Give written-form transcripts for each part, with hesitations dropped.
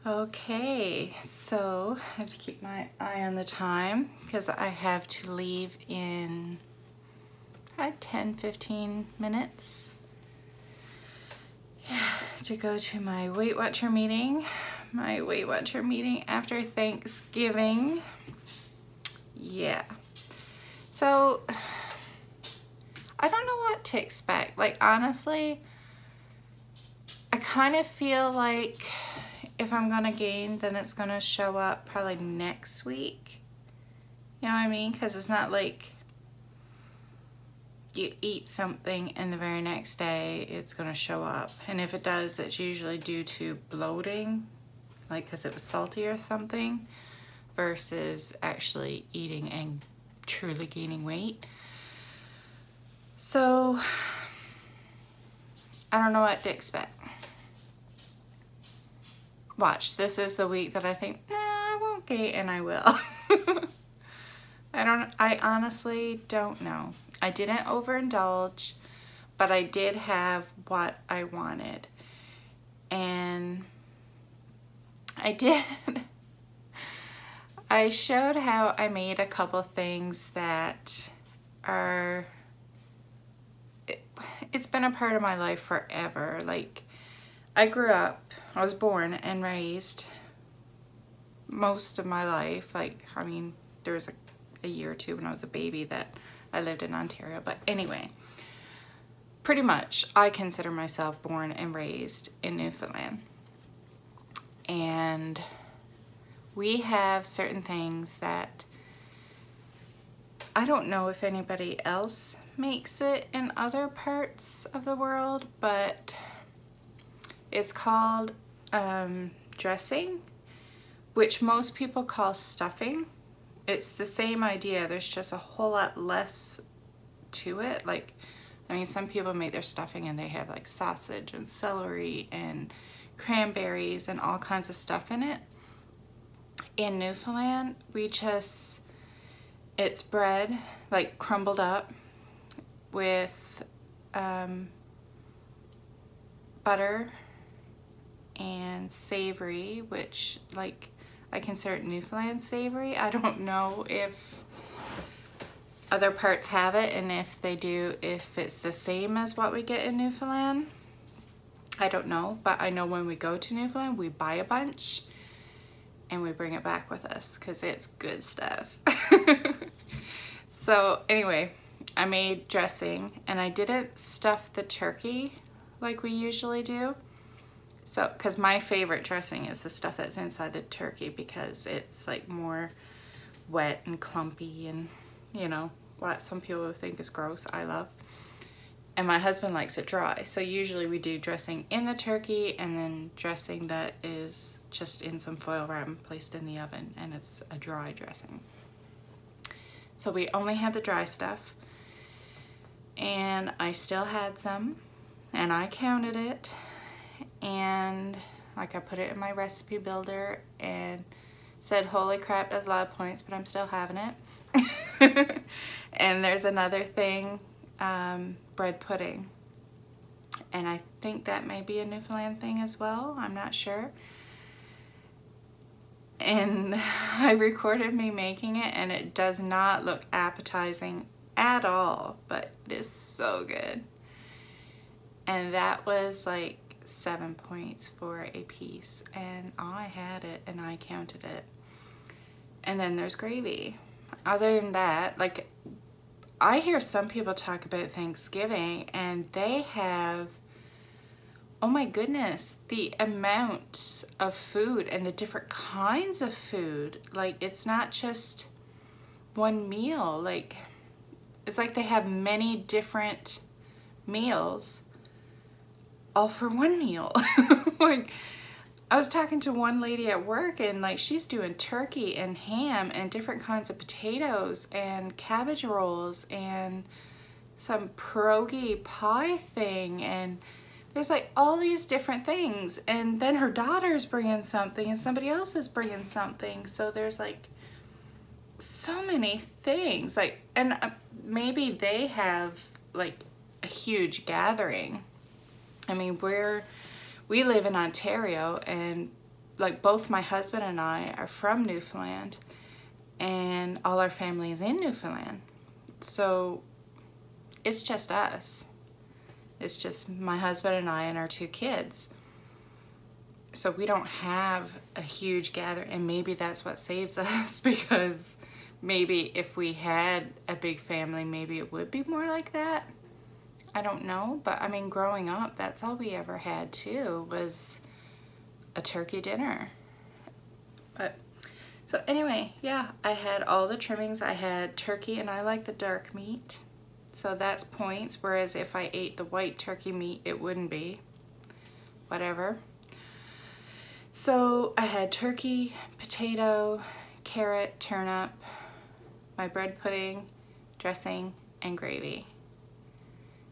Okay, so I have to keep my eye on the time because I have to leave in 10-15 minutes to go to my Weight Watcher meeting. My Weight Watcher meeting after Thanksgiving. Yeah. So I don't know what to expect. Like, honestly, I kind of feel like if I'm gonna gain, then it's gonna show up probably next week. You know what I mean? Because it's not like you eat something and the very next day it's gonna show up. And if it does, it's usually due to bloating, like because it was salty or something, versus actually eating and truly gaining weight. So I don't know what to expect. Watch, this is the week that I think, nah, I won't gain, and I will. I honestly don't know. I didn't overindulge, but I did have what I wanted. And I did. I showed how I made a couple things that are, it's been a part of my life forever. Like, I grew up, I was born and raised most of my life. Like, I mean, there was a year or two when I was a baby that I lived in Ontario. But anyway, pretty much I consider myself born and raised in Newfoundland. And we have certain things that I don't know if anybody else makes it in other parts of the world, but it's called dressing, which most people call stuffing. It's the same idea, there's just a whole lot less to it. Like, I mean, some people make their stuffing and they have like sausage and celery and cranberries and all kinds of stuff in it. In Newfoundland, it's bread, like crumbled up with butter and savory, which, like, I consider it Newfoundland savory. I don't know if other parts have it, and if they do, if it's the same as what we get in Newfoundland. I don't know, but I know when we go to Newfoundland, we buy a bunch and we bring it back with us because it's good stuff. So anyway, I made dressing, and I didn't stuff the turkey like we usually do. So, because my favorite dressing is the stuff that's inside the turkey, because it's like more wet and clumpy and, you know, what some people think is gross, I love. And my husband likes it dry. So usually we do dressing in the turkey and then dressing that is just in some foil wrap and placed in the oven, and it's a dry dressing. So we only had the dry stuff, and I still had some, and I counted it. And like, I put it in my recipe builder and said, holy crap, that's a lot of points, but I'm still having it. And there's another thing, bread pudding. And I think that may be a Newfoundland thing as well. I'm not sure. And I recorded me making it, and it does not look appetizing at all, but it is so good. And that was like 7 points for a piece, and I had it and I counted it. And then there's gravy. Other than that, like, I hear some people talk about Thanksgiving and they have, oh my goodness, the amount of food and the different kinds of food. Like, it's not just one meal. Like, it's like they have many different meals all for one meal. Like, I was talking to one lady at work, and like, she's doing turkey and ham and different kinds of potatoes and cabbage rolls and some pierogi pie thing, and there's like all these different things. And then her daughter's bringing something and somebody else is bringing something, so there's like so many things. Like, and maybe they have like a huge gathering. I mean, we live in Ontario, and like both my husband and I are from Newfoundland, and all our family is in Newfoundland. So it's just us. It's just my husband and I and our 2 kids. So we don't have a huge gathering, and maybe that's what saves us, because maybe if we had a big family, maybe it would be more like that. I don't know, but I mean, growing up, that's all we ever had too, was a turkey dinner. But so anyway, yeah, I had all the trimmings. I had turkey, and I like the dark meat, so that's points, whereas if I ate the white turkey meat, it wouldn't be. Whatever. So I had turkey, potato, carrot, turnip, my bread pudding, dressing, and gravy.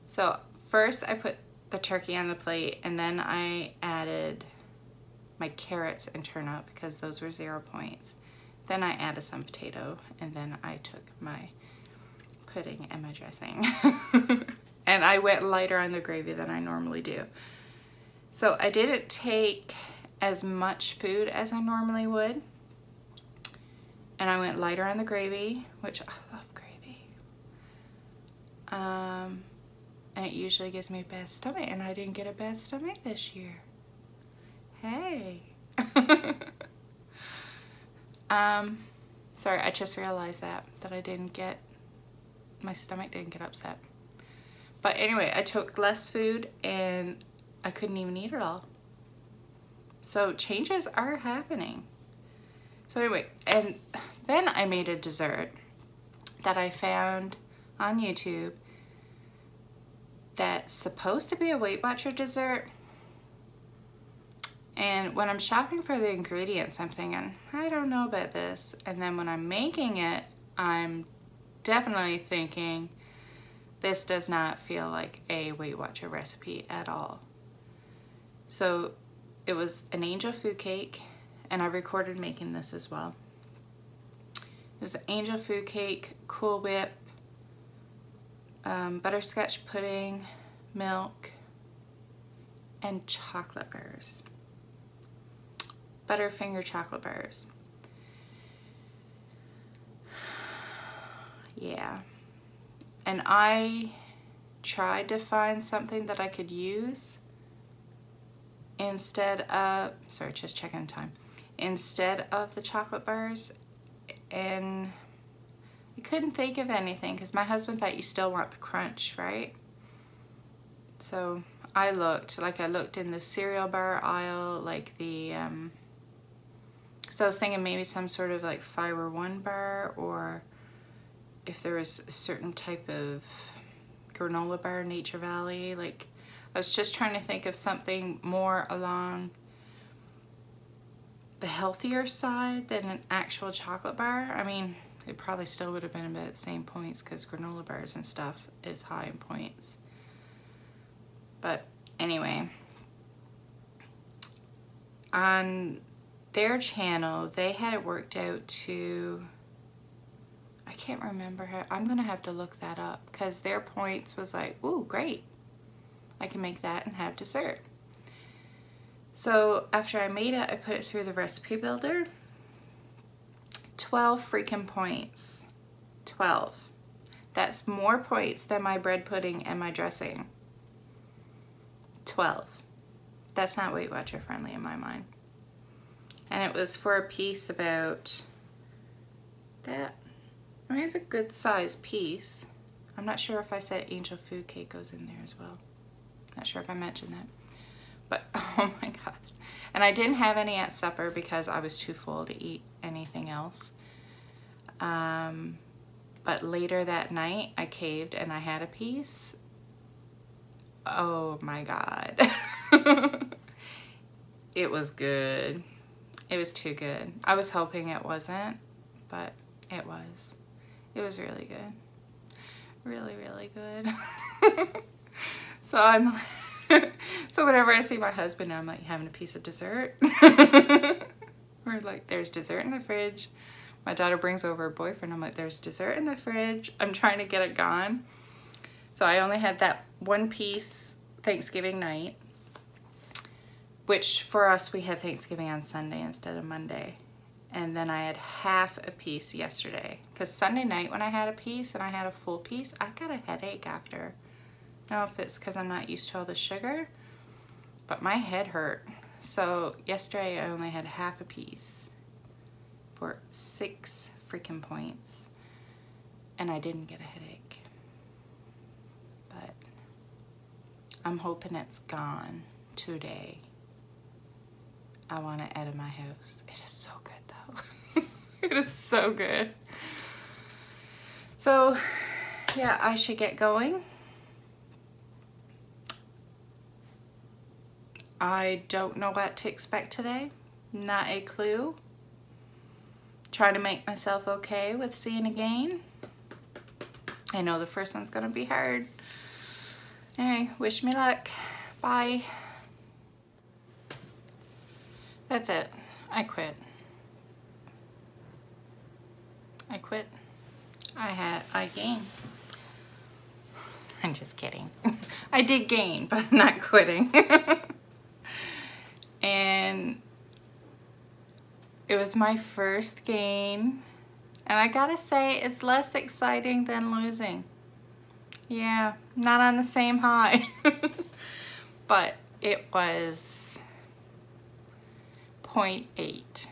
So first I put the turkey on the plate, and then I added my carrots and turnip because those were 0 points. Then I added some potato, and then I took my pudding and my dressing. And I went lighter on the gravy than I normally do. So I didn't take as much food as I normally would, and I went lighter on the gravy, which I love gravy. And it usually gives me a bad stomach, and I didn't get a bad stomach this year. Hey. Sorry, I just realized that I didn't get, my stomach didn't get upset. But anyway, I took less food and I couldn't even eat it all. So changes are happening. So anyway, and then I made a dessert that I found on YouTube that's supposed to be a Weight Watcher dessert. And when I'm shopping for the ingredients, I'm thinking, I don't know about this. And then when I'm making it, I'm definitely thinking, this does not feel like a Weight Watcher recipe at all. So it was an angel food cake, and I recorded making this as well. It was an angel food cake, Cool Whip, butterscotch pudding, milk, and chocolate bars. Butterfinger chocolate bars. Yeah. And I tried to find something that I could use instead of, sorry, just checking time, instead of the chocolate bars, and I couldn't think of anything because my husband thought you still want the crunch, right? So I looked in the cereal bar aisle, like the, so I was thinking maybe some sort of like Fiber One bar, or if there was a certain type of granola bar, Nature Valley. Like, I was just trying to think of something more along the healthier side than an actual chocolate bar. I mean, it probably still would have been about the same points because granola bars and stuff is high in points. But anyway, on their channel, they had it worked out to, I can't remember how, I'm gonna have to look that up because their points was like, ooh, great. I can make that and have dessert. So after I made it, I put it through the recipe builder. 12 freaking points. 12. That's more points than my bread pudding and my dressing. 12. That's not Weight Watcher friendly in my mind. And it was for a piece about that. I mean, it's a good size piece. I'm not sure if I said angel food cake goes in there as well. Not sure if I mentioned that. But oh my gosh. And I didn't have any at supper because I was too full to eat anything else. But later that night I caved and I had a piece. Oh my God. It was good. It was too good. I was hoping it wasn't, but it was. It was really good. Really, really good. So I'm so whenever I see my husband, I'm like having a piece of dessert. We're like, there's dessert in the fridge. My daughter brings over her boyfriend. I'm like, there's dessert in the fridge. I'm trying to get it gone. So I only had that one piece Thanksgiving night. which for us, we had Thanksgiving on Sunday instead of Monday. And then I had half a piece yesterday. Because Sunday night when I had a piece and I had a full piece, I got a headache after. I don't know if it's because I'm not used to all the sugar, but my head hurt. So yesterday I only had half a piece for 6 freaking points. And I didn't get a headache. But I'm hoping it's gone today. I want it out of my house. It is so good though. It is so good. So yeah, I should get going. I don't know what to expect today. Not a clue. Try to make myself okay with seeing a gain. I know the first one's gonna be hard. Anyway, wish me luck. Bye. That's it. I quit. I quit. I gained. I'm just kidding. I did gain, but I'm not quitting. And it was my first gain. And I gotta say, it's less exciting than losing. Yeah, not on the same high. But it was 0.8.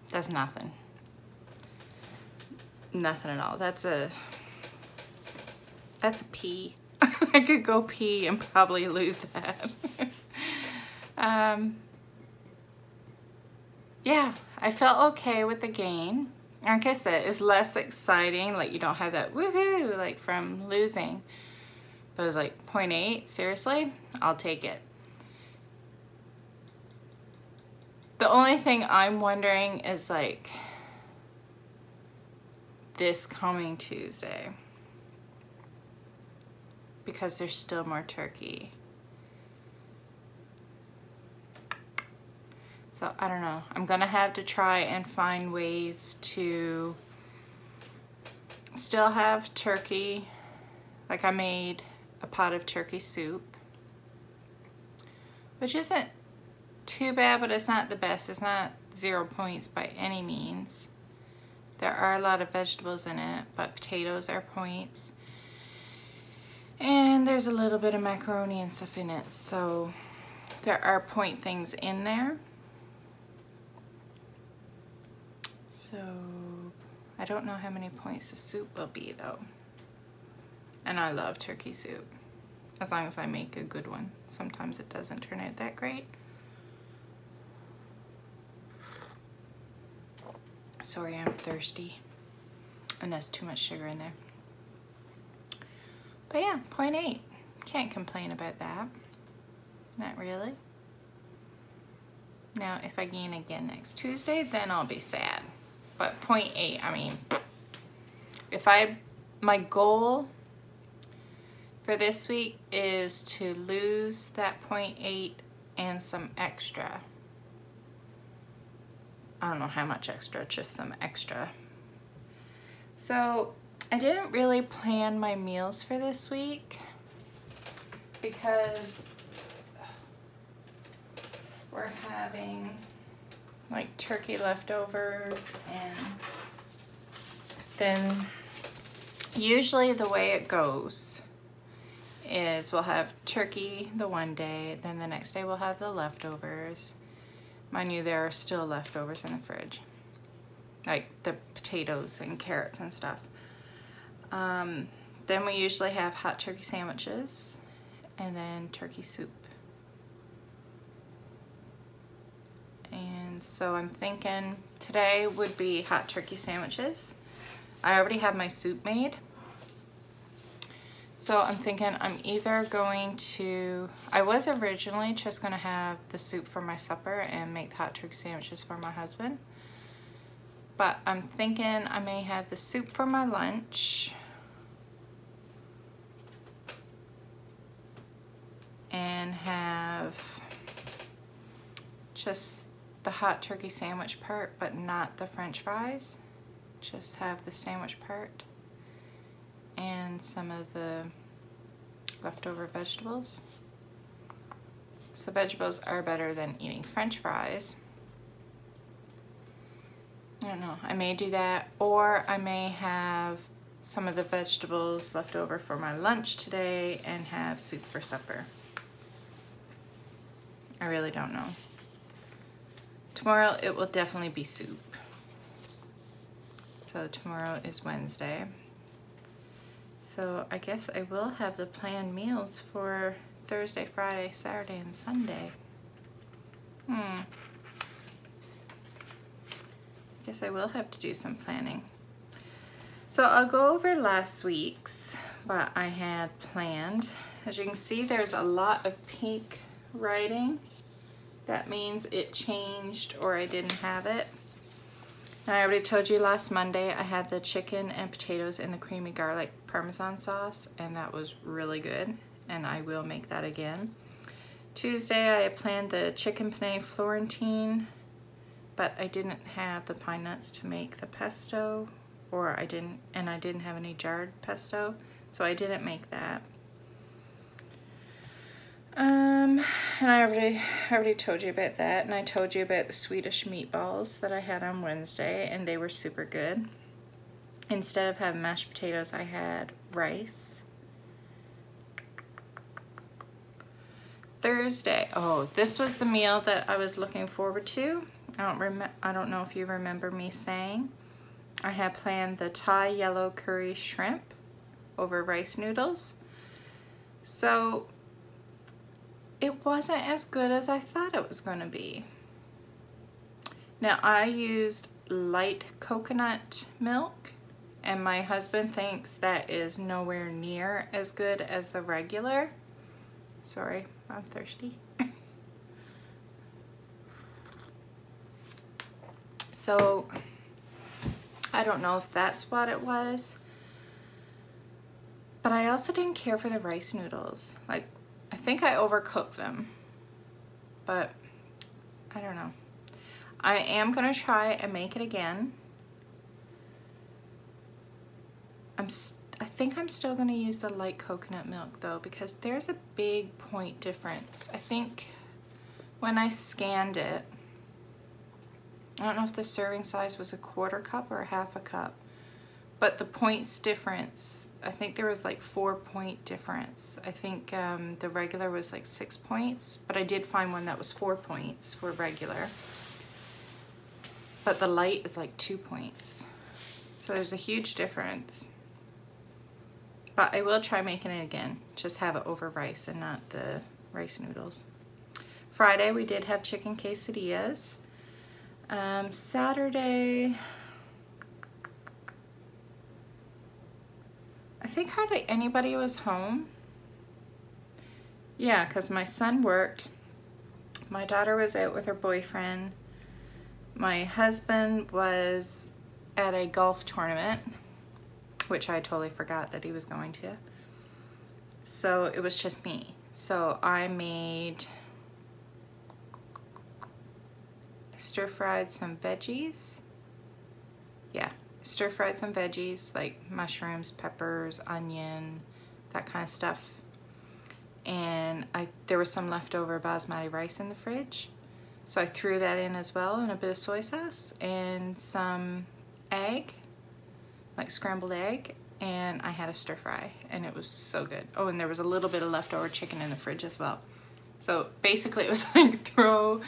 That's nothing. Nothing at all. That's a P. I could go P and probably lose that. Yeah, I felt okay with the gain. Like I said, it's less exciting. Like you don't have that woohoo like from losing. But it was like 0.8. Seriously, I'll take it. The only thing I'm wondering is like this coming Tuesday, because there's still more turkey. So I don't know. I'm gonna have to try and find ways to still have turkey. Like I made a pot of turkey soup, which isn't too bad, but it's not the best. It's not 0 points by any means. There are a lot of vegetables in it, but potatoes are points. And there's a little bit of macaroni and stuff in it, so there are point things in there. So I don't know how many points the soup will be though. And I love turkey soup, as long as I make a good one. Sometimes it doesn't turn out that great. Sorry, I'm thirsty. And there's too much sugar in there. But yeah, 0.8. Can't complain about that. Not really. Now, if I gain again next Tuesday, then I'll be sad. But 0.8, I mean, my goal for this week is to lose that 0.8 and some extra. I don't know how much extra, just some extra. So I didn't really plan my meals for this week because we're having like turkey leftovers, and then usually the way it goes is we'll have turkey the one day, then the next day we'll have the leftovers. Mind you, there are still leftovers in the fridge, like the potatoes and carrots and stuff. Then we usually have hot turkey sandwiches and then turkey soup. And so I'm thinking today would be hot turkey sandwiches. I already have my soup made. So I'm thinking I'm either going to, I was originally just going to have the soup for my supper and make the hot turkey sandwiches for my husband. But I'm thinking I may have the soup for my lunch and have just the hot turkey sandwich part, but not the French fries. Just have the sandwich part and some of the leftover vegetables. So vegetables are better than eating French fries. I don't know, I may do that, or I may have some of the vegetables left over for my lunch today and have soup for supper. I really don't know. Tomorrow it will definitely be soup. So tomorrow is Wednesday. So I guess I will have the planned meals for Thursday, Friday, Saturday, and Sunday. Guess I will have to do some planning. So I'll go over last week's, what I had planned. As you can see, there's a lot of pink writing. That means it changed or I didn't have it. I already told you last Monday I had the chicken and potatoes in the creamy garlic Parmesan sauce, and that was really good, and I will make that again. Tuesday I planned the chicken penne Florentine, but I didn't have the pine nuts to make the pesto, or I didn't have any jarred pesto, so I didn't make that. And I already told you about that, and I told you about the Swedish meatballs that I had on Wednesday, and they were super good. Instead of having mashed potatoes, I had rice. Thursday, oh, this was the meal that I was looking forward to. I don't know if you remember me saying. I had planned the Thai yellow curry shrimp over rice noodles. So it wasn't as good as I thought it was going to be. Now I used light coconut milk, and my husband thinks that is nowhere near as good as the regular. Sorry, I'm thirsty. So I don't know if that's what it was, but I also didn't care for the rice noodles. Like, I think I overcooked them, but I don't know. I am gonna try and make it again. I think I'm still gonna use the light coconut milk though, because there's a big point difference. I think when I scanned it, I don't know if the serving size was a 1/4 cup or 1/2 cup, but the points difference, I think there was like 4-point difference. I think the regular was like 6 points, but I did find one that was 4 points for regular. But the light is like 2 points. So there's a huge difference. But I will try making it again. Just have it over rice and not the rice noodles. Friday we did have chicken quesadillas. Saturday, I think hardly anybody was home. Yeah, because my son worked. My daughter was out with her boyfriend. My husband was at a golf tournament, which I totally forgot that he was going to. So it was just me. So I made, stir-fried some veggies. Yeah, stir-fried some veggies like mushrooms, peppers, onion, that kind of stuff. And there was some leftover basmati rice in the fridge, so I threw that in as well, and a bit of soy sauce and some egg, like scrambled egg, and I had a stir fry, and it was so good. Oh, and there was a little bit of leftover chicken in the fridge as well. So basically it was like throw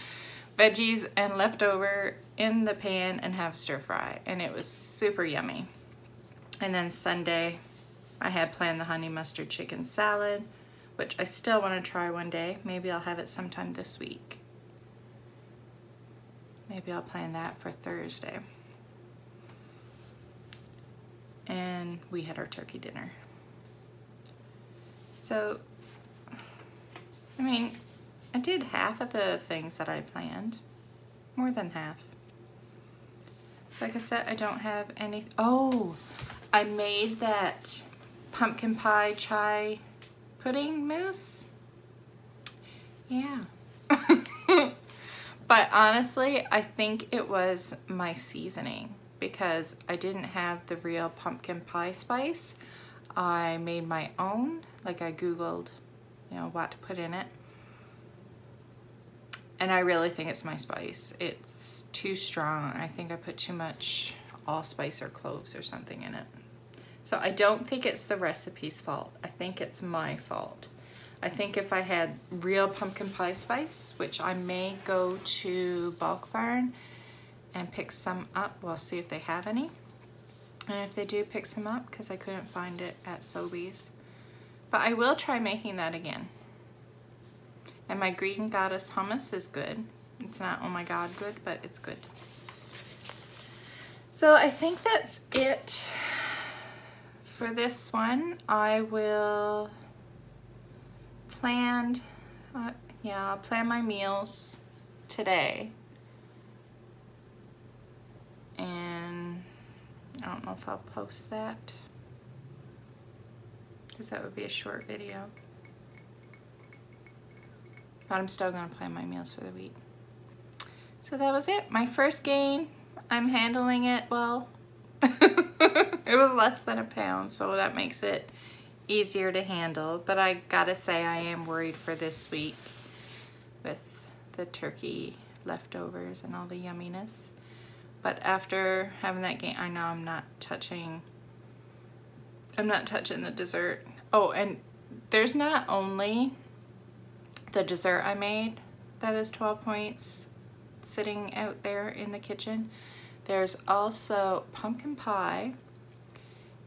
veggies and leftover in the pan and have stir fry, and it was super yummy. And then Sunday I had planned the honey mustard chicken salad, which I still want to try one day. Maybe I'll have it sometime this week. Maybe I'll plan that for Thursday. And we had our turkey dinner. So, I mean, I did half of the things that I planned. More than half. Like I said, I don't have any. Oh, I made that pumpkin pie chai pudding mousse. Yeah. But honestly, I think it was my seasoning, because I didn't have the real pumpkin pie spice. I made my own. Like I Googled, you know, what to put in it. And I really think it's my spice. It's too strong. I think I put too much allspice or cloves or something in it. So I don't think it's the recipe's fault. I think it's my fault. I think if I had real pumpkin pie spice, which I may go to Bulk Barn and pick some up. We'll see if they have any. And if they do, pick some up because I couldn't find it at Sobeys. But I will try making that again. And my Green Goddess hummus is good. It's not, oh my God, good, but it's good. So I think that's it for this one. I will plan, I'll plan my meals today. And I don't know if I'll post that, because that would be a short video. But I'm still gonna plan my meals for the week. So that was it, my first gain. I'm handling it well. It was less than a pound, so that makes it easier to handle. But I gotta say, I am worried for this week with the turkey leftovers and all the yumminess. But after having that gain, I know I'm not touching the dessert. Oh, and there's not only the dessert I made that is 12 points sitting out there in the kitchen. There's also pumpkin pie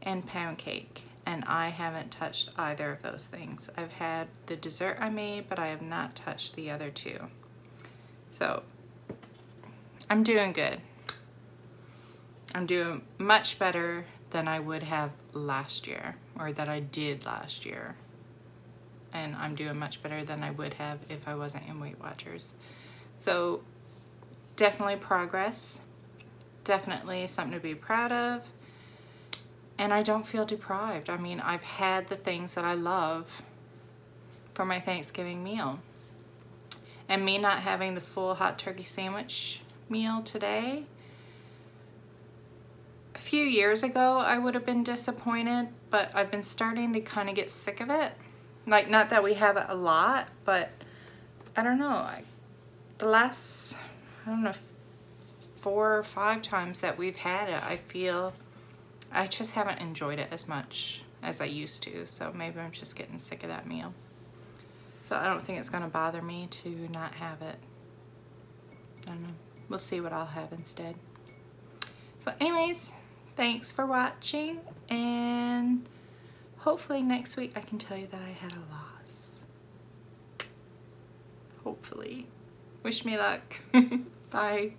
and pound cake, and I haven't touched either of those things. I've had the dessert I made, but I have not touched the other two. So I'm doing good. I'm doing much better than I would have last year, or that I did last year. And I'm doing much better than I would have if I wasn't in Weight Watchers. So definitely progress, definitely something to be proud of. And I don't feel deprived. I mean, I've had the things that I love for my Thanksgiving meal. And me not having the full hot turkey sandwich meal today, a few years ago I would have been disappointed, but I've been starting to kind of get sick of it. Like, not that we have it a lot, but I don't know, the last, I don't know, 4 or 5 times that we've had it, I feel I just haven't enjoyed it as much as I used to. So maybe I'm just getting sick of that meal. So I don't think it's gonna bother me to not have it. I don't know, we'll see what I'll have instead. So anyways, thanks for watching, and hopefully next week I can tell you that I had a loss. Hopefully. Wish me luck. Bye.